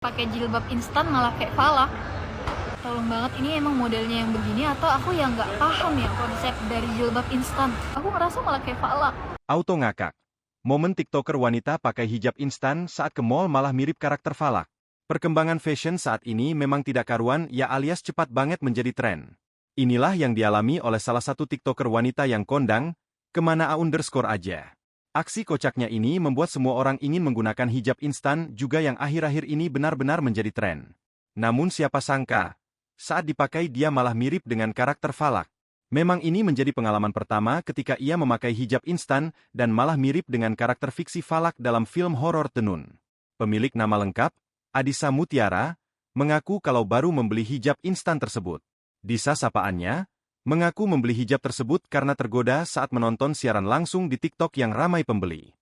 pakai jilbab instan malah kayak Fala. Tolong banget, ini emang modelnya yang begini atau aku yang nggak paham ya konsep dari jilbab instan. Aku ngerasa malah kayak Fala. Auto ngakak. Momen TikToker wanita pakai hijab instan saat ke mall malah mirip karakter Falak. Perkembangan fashion saat ini memang tidak karuan ya alias cepat banget menjadi tren. Inilah yang dialami oleh salah satu TikToker wanita yang kondang, kemana _aja. Aksi kocaknya ini membuat semua orang ingin menggunakan hijab instan juga yang akhir-akhir ini benar-benar menjadi tren. Namun siapa sangka, saat dipakai dia malah mirip dengan karakter Falak. Memang ini menjadi pengalaman pertama ketika ia memakai hijab instan dan malah mirip dengan karakter fiksi Falak dalam film horor Tenun. Pemilik nama lengkap, Adisa Mutiara, mengaku kalau baru membeli hijab instan tersebut. Disa sapaannya, mengaku membeli hijab tersebut karena tergoda saat menonton siaran langsung di TikTok yang ramai pembeli.